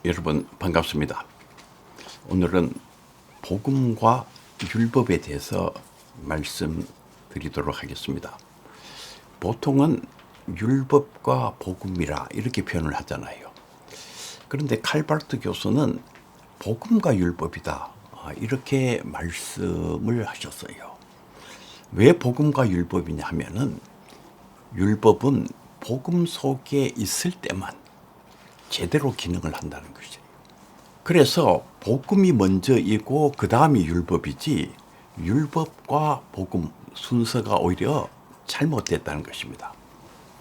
여러분 반갑습니다. 오늘은 복음과 율법에 대해서 말씀드리도록 하겠습니다. 보통은 율법과 복음이라 이렇게 표현을 하잖아요. 그런데 칼바르트 교수는 복음과 율법이다 이렇게 말씀을 하셨어요. 왜 복음과 율법이냐 하면은 율법은 복음 속에 있을 때만 제대로 기능을 한다는 것이에요. 그래서 복음이 먼저이고 그 다음이 율법이지 율법과 복음 순서가 오히려 잘못됐다는 것입니다.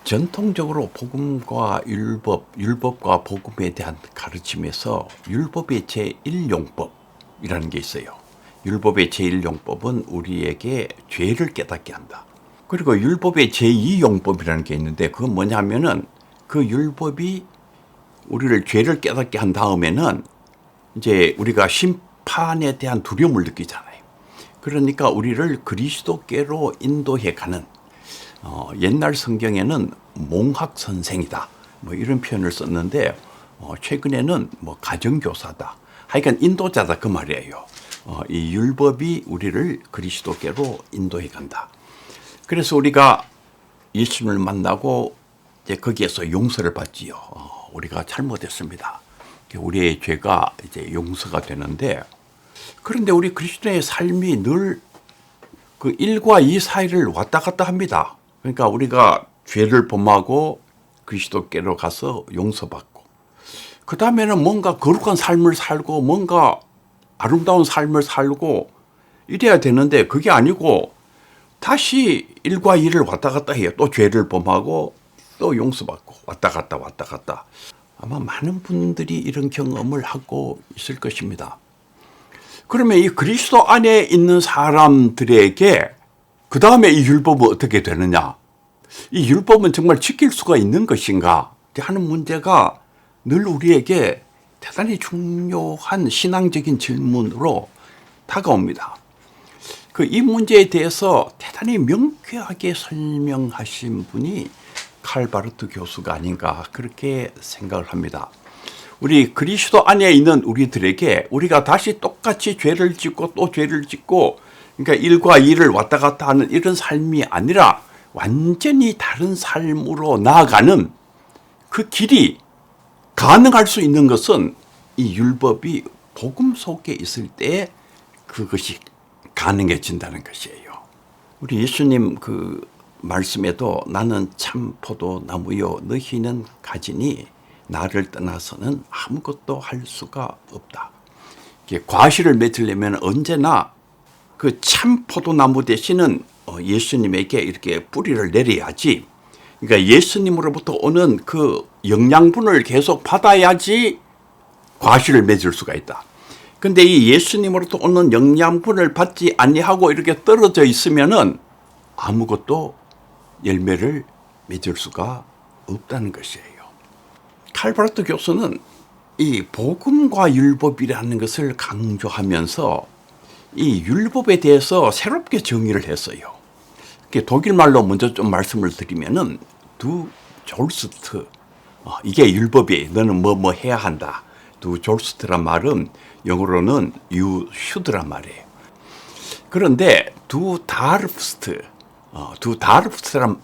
전통적으로 복음과 율법과 복음에 대한 가르침에서 율법의 제1용법이라는 게 있어요. 율법의 제1용법은 우리에게 죄를 깨닫게 한다. 그리고 율법의 제2용법이라는 게 있는데 그건 뭐냐면은 그 율법이 우리를 죄를 깨닫게 한 다음에는 이제 우리가 심판에 대한 두려움을 느끼잖아요. 그러니까 우리를 그리스도께로 인도해 가는 옛날 성경에는 몽학 선생이다 뭐 이런 표현을 썼는데 최근에는 뭐 가정교사다 하여간 인도자다 그 말이에요. 이 율법이 우리를 그리스도께로 인도해 간다. 그래서 우리가 예수님을 만나고 이제 거기에서 용서를 받지요. 우리가 잘못했습니다. 우리의 죄가 이제 용서가 되는데, 그런데 우리 그리스도의 삶이 늘 그 1과 2 사이를 왔다 갔다 합니다. 그러니까 우리가 죄를 범하고 그리스도께로 가서 용서받고, 그 다음에는 뭔가 거룩한 삶을 살고 뭔가 아름다운 삶을 살고 이래야 되는데 그게 아니고 다시 1과 2를 왔다 갔다 해요. 또 죄를 범하고 또 용서받고 왔다 갔다. 아마 많은 분들이 이런 경험을 하고 있을 것입니다. 그러면 이 그리스도 안에 있는 사람들에게 그 다음에 이 율법은 어떻게 되느냐? 이 율법은 정말 지킬 수가 있는 것인가? 하는 문제가 늘 우리에게 대단히 중요한 신앙적인 질문으로 다가옵니다. 이 문제에 대해서 대단히 명쾌하게 설명하신 분이 칼바르트 교수가 아닌가 그렇게 생각을 합니다. 우리 그리스도 안에 있는 우리들에게 우리가 다시 똑같이 죄를 짓고 또 죄를 짓고 그러니까 1과 2를 왔다 갔다 하는 이런 삶이 아니라 완전히 다른 삶으로 나아가는 그 길이 가능할 수 있는 것은 이 율법이 복음 속에 있을 때 그것이 가능해진다는 것이에요. 우리 예수님 그 말씀에도 나는 참 포도나무요 너희는 가지니 나를 떠나서는 아무것도 할 수가 없다. 과실을 맺으려면 언제나 그 참 포도나무 대신은 예수님에게 이렇게 뿌리를 내려야지. 그러니까 예수님으로부터 오는 그 영양분을 계속 받아야지 과실을 맺을 수가 있다. 근데 이 예수님으로부터 오는 영양분을 받지 아니하고 이렇게 떨어져 있으면은 아무것도 열매를 맺을 수가 없다는 것이에요. 칼바르트 교수는 이 복음과 율법이라는 것을 강조하면서 이 율법에 대해서 새롭게 정의를 했어요. 독일 말로 먼저 좀 말씀을 드리면은 두 졸스트 이게 율법이에요. 너는 뭐 해야 한다. 두 졸스트란 말은 영어로는 you should란 말이에요. 그런데 두 다르프스트란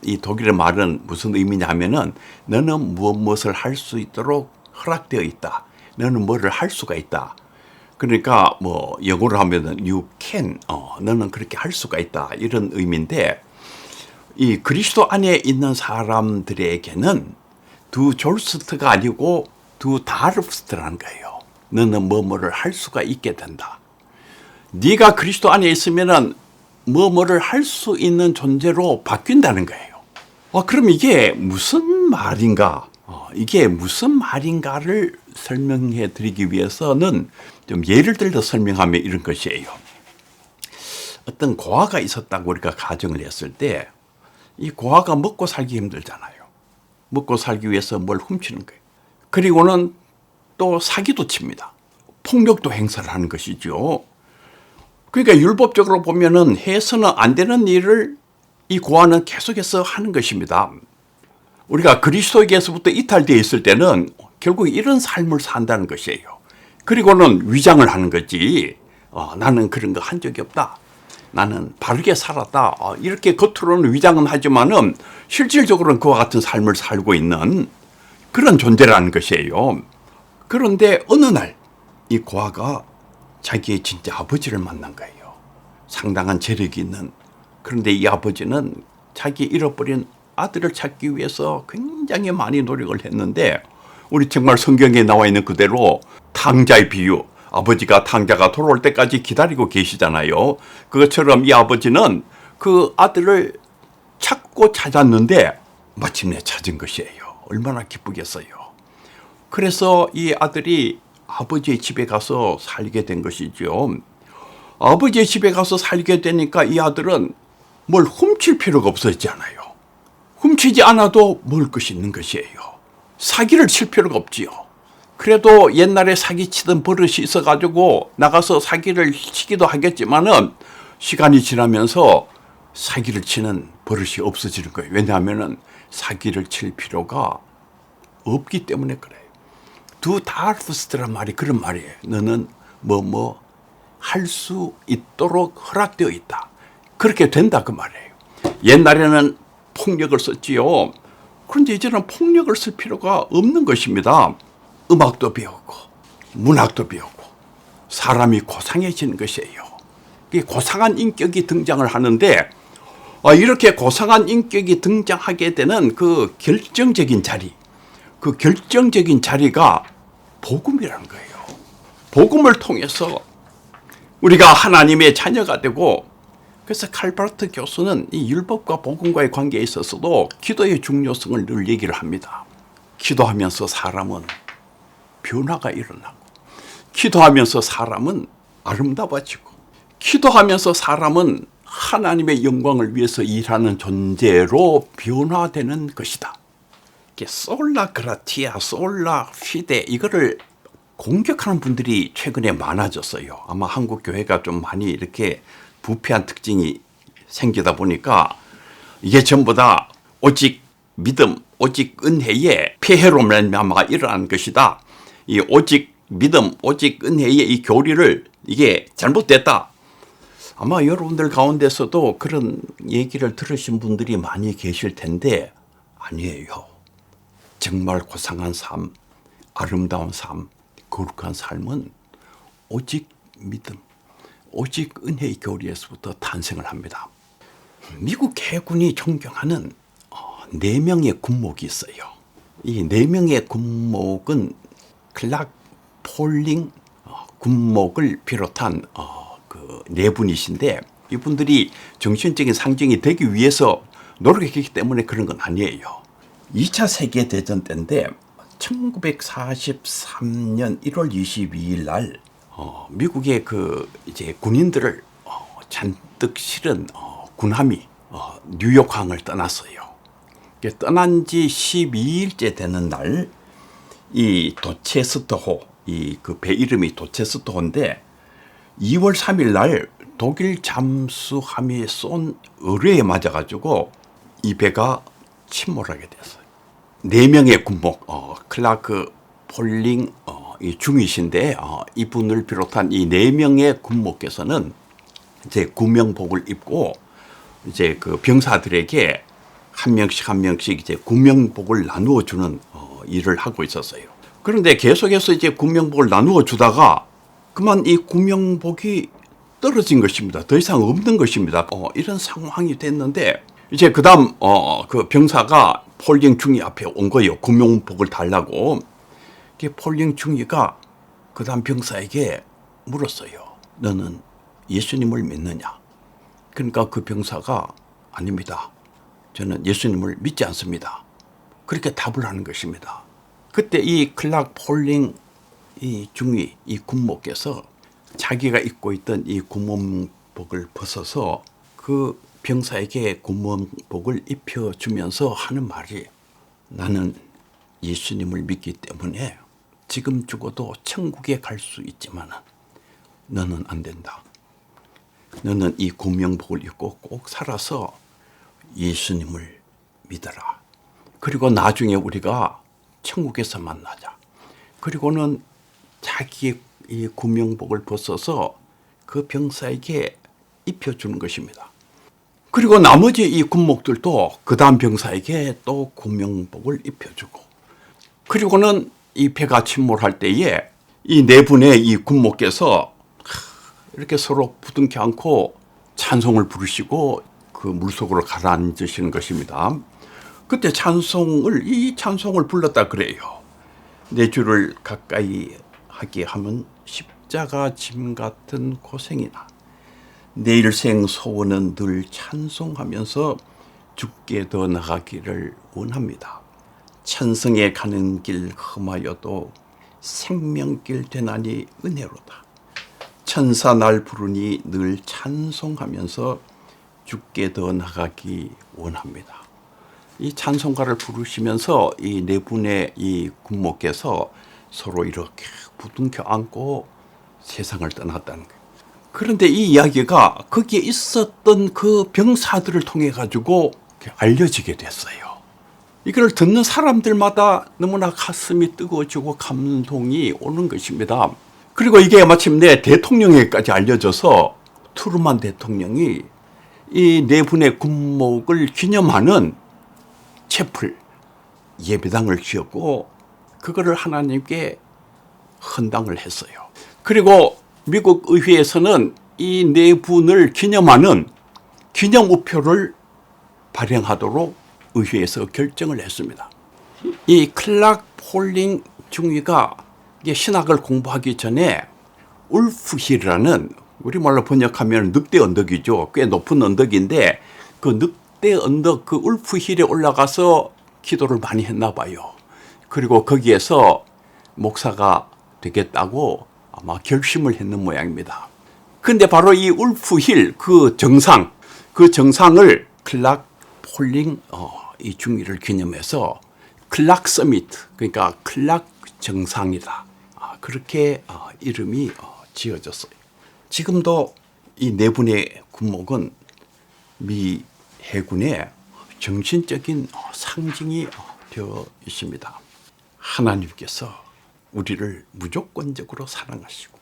이 독일의 말은 무슨 의미냐 하면은 너는 무엇을 할 수 있도록 허락되어 있다. 너는 뭐를 할 수가 있다. 그러니까 뭐 영어로 하면은 you can 너는 그렇게 할 수가 있다. 이런 의미인데 이 그리스도 안에 있는 사람들에게는 두 졸스트가 아니고 두 다르프스트라는 거예요. 너는 뭐를 할 수가 있게 된다. 네가 그리스도 안에 있으면은 뭐를 할 수 있는 존재로 바뀐다는 거예요. 그럼 이게 무슨 말인가? 이게 무슨 말인가를 설명해 드리기 위해서는 좀 예를 들어 설명하면 이런 것이에요. 어떤 고아가 있었다고 우리가 가정을 했을 때 이 고아가 먹고 살기 힘들잖아요. 먹고 살기 위해서 뭘 훔치는 거예요. 그리고는 또 사기도 칩니다. 폭력도 행사를 하는 것이죠. 그러니까 율법적으로 보면은 해서는 안 되는 일을 이 고아는 계속해서 하는 것입니다. 우리가 그리스도에게서부터 이탈되어 있을 때는 결국 이런 삶을 산다는 것이에요. 그리고는 위장을 하는 거지. 나는 그런 거 한 적이 없다. 나는 바르게 살았다. 이렇게 겉으로는 위장은 하지만은 실질적으로는 그와 같은 삶을 살고 있는 그런 존재라는 것이에요. 그런데 어느 날 이 고아가 자기의 진짜 아버지를 만난 거예요. 상당한 재력이 있는. 그런데 이 아버지는 자기 잃어버린 아들을 찾기 위해서 굉장히 많이 노력을 했는데 우리 정말 성경에 나와 있는 그대로 탕자의 비유, 아버지가 탕자가 돌아올 때까지 기다리고 계시잖아요. 그것처럼 이 아버지는 그 아들을 찾고 찾았는데 마침내 찾은 것이에요. 얼마나 기쁘겠어요. 그래서 이 아들이 아버지의 집에 가서 살게 된 것이죠. 아버지의 집에 가서 살게 되니까 이 아들은 뭘 훔칠 필요가 없었잖아요. 훔치지 않아도 먹을 것이 있는 것이에요. 사기를 칠 필요가 없지요. 그래도 옛날에 사기치던 버릇이 있어가지고 나가서 사기를 치기도 하겠지만은 시간이 지나면서 사기를 치는 버릇이 없어지는 거예요. 왜냐하면은 사기를 칠 필요가 없기 때문에 그래요. 두 다르프스트란 말이 그런 말이에요. 너는 할 수 있도록 허락되어 있다. 그렇게 된다 그 말이에요. 옛날에는 폭력을 썼지요. 그런데 이제는 폭력을 쓸 필요가 없는 것입니다. 음악도 배우고 문학도 배우고 사람이 고상해지는 것이에요. 고상한 인격이 등장을 하는데 이렇게 고상한 인격이 등장하게 되는 그 결정적인 자리, 그 결정적인 자리가 복음이라는 거예요. 복음을 통해서 우리가 하나님의 자녀가 되고, 그래서 칼바르트 교수는 이 율법과 복음과의 관계에 있어서도 기도의 중요성을 늘 얘기를 합니다. 기도하면서 사람은 변화가 일어나고, 기도하면서 사람은 아름다워지고, 기도하면서 사람은 하나님의 영광을 위해서 일하는 존재로 변화되는 것이다. 솔라 그라티아, 솔라 피데, 이거를 공격하는 분들이 최근에 많아졌어요. 아마 한국 교회가 좀 많이 이렇게 부패한 특징이 생기다 보니까 이게 전부 다 오직 믿음, 오직 은혜의 폐해로 말미암아 일어난 것이다. 이 오직 믿음, 오직 은혜의 이 교리를 이게 잘못됐다. 아마 여러분들 가운데서도 그런 얘기를 들으신 분들이 많이 계실 텐데 아니에요. 정말 고상한 삶, 아름다운 삶, 거룩한 삶은 오직 믿음, 오직 은혜의 교리에서부터 탄생을 합니다. 미국 해군이 존경하는 4명의 군목이 있어요. 이 4명의 군목은 클락 폴링 군목을 비롯한 그 4분이신데 이분들이 정신적인 상징이 되기 위해서 노력했기 때문에 그런 건 아니에요. 2차 세계대전 때인데 1943년 1월 22일 날 미국의 그 이제 군인들을 잔뜩 실은 군함이 뉴욕항을 떠났어요. 떠난 지 12일째 되는 날 이 도체스터호, 이 그 배 이름이 도체스터호인데 2월 3일 날 독일 잠수함이 쏜 의뢰에 맞아가지고 이 배가 침몰하게 됐어요. 4명의 군목, 클라크 폴링 이 중위신데 이분을 비롯한 이 4명의 군목께서는 이제 구명복을 입고 이제 그 병사들에게 한 명씩 이제 구명복을 나누어 주는 일을 하고 있었어요. 그런데 계속해서 이제 구명복을 나누어 주다가 그만 이 구명복이 떨어진 것입니다. 더 이상 없는 것입니다. 이런 상황이 됐는데 이제 그다음 그 병사가 폴링 중위 앞에 온 거예요. 구명복을 달라고. 폴링 중위가 그다음 병사에게 물었어요. 너는 예수님을 믿느냐? 그러니까 그 병사가 아닙니다. 저는 예수님을 믿지 않습니다. 그렇게 답을 하는 것입니다. 그때 이 클락 폴링 이 중위, 이 군목께서 자기가 입고 있던 이 구명복을 벗어서 그 병사에게 구명복을 입혀주면서 하는 말이 나는 예수님을 믿기 때문에 지금 죽어도 천국에 갈 수 있지만 너는 안 된다. 너는 이 구명복을 입고 꼭 살아서 예수님을 믿어라. 그리고 나중에 우리가 천국에서 만나자. 그리고는 자기의 이 군명복을 벗어서 그 병사에게 입혀주는 것입니다. 그리고 나머지 이 군목들도 그 다음 병사에게 또 군명복을 입혀주고, 그리고는 이 배가 침몰할 때에 이 네 분의 이 군목께서 이렇게 서로 부둥켜 안고 찬송을 부르시고 그 물속으로 가라앉으시는 것입니다. 그때 이 찬송을 불렀다 그래요. 내 주를 가까이 하게 하면 십자가 짐 같은 고생이나 내 일생 소원은 늘 찬송하면서 주께 더 나가기를 원합니다. 천성에 가는 길 험하여도 생명길 되나니 은혜로다. 천사 날 부르니 늘 찬송하면서 주께 더 나가기 원합니다. 이 찬송가를 부르시면서 이 네 분의 이 군목께서 서로 이렇게 부둥켜 안고 세상을 떠났다는 거예요. 그런데 이 이야기가 거기에 있었던 그 병사들을 통해 가지고 알려지게 됐어요. 이걸 듣는 사람들마다 너무나 가슴이 뜨거워지고 감동이 오는 것입니다. 그리고 이게 마침내 대통령에게까지 알려져서 트루만 대통령이 이 네 분의 군목을 기념하는 채플, 예배당을 지었고 그거를 하나님께 헌당을 했어요. 그리고 미국 의회에서는 이 네 분을 기념하는 기념우표를 발행하도록 의회에서 결정을 했습니다. 이 클락 폴링 중위가 신학을 공부하기 전에 울프힐이라는, 우리말로 번역하면 늑대 언덕이죠. 꽤 높은 언덕인데 그 늑대 언덕 그 울프힐에 올라가서 기도를 많이 했나 봐요. 그리고 거기에서 목사가 되겠다고 아마 결심을 했는 모양입니다. 근데 바로 이 울프힐 그 정상을 클락 폴링 이 중위를 기념해서 클락 서미트, 그러니까 클락 정상이다. 그렇게 이름이 지어졌어요. 지금도 이 네 분의 군목은 미 해군의 정신적인 상징이 되어 있습니다. 하나님께서 우리를 무조건적으로 사랑하시고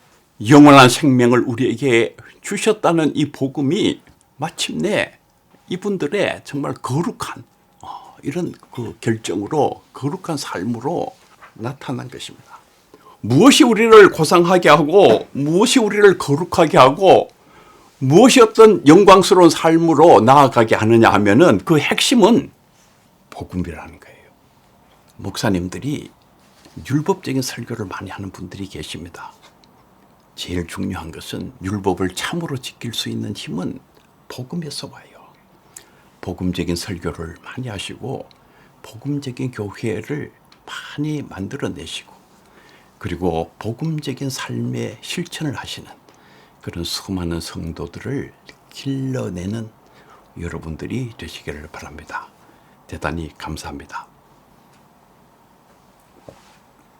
영원한 생명을 우리에게 주셨다는 이 복음이 마침내 이분들의 정말 거룩한 이런 그 결정으로, 거룩한 삶으로 나타난 것입니다. 무엇이 우리를 고상하게 하고 무엇이 우리를 거룩하게 하고 무엇이 어떤 영광스러운 삶으로 나아가게 하느냐 하면은 그 핵심은 복음이라는 거예요. 목사님들이 율법적인 설교를 많이 하는 분들이 계십니다. 제일 중요한 것은 율법을 참으로 지킬 수 있는 힘은 복음에서 와요. 복음적인 설교를 많이 하시고 복음적인 교회를 많이 만들어내시고 그리고 복음적인 삶의 실천을 하시는 그런 수많은 성도들을 길러내는 여러분들이 되시기를 바랍니다. 대단히 감사합니다.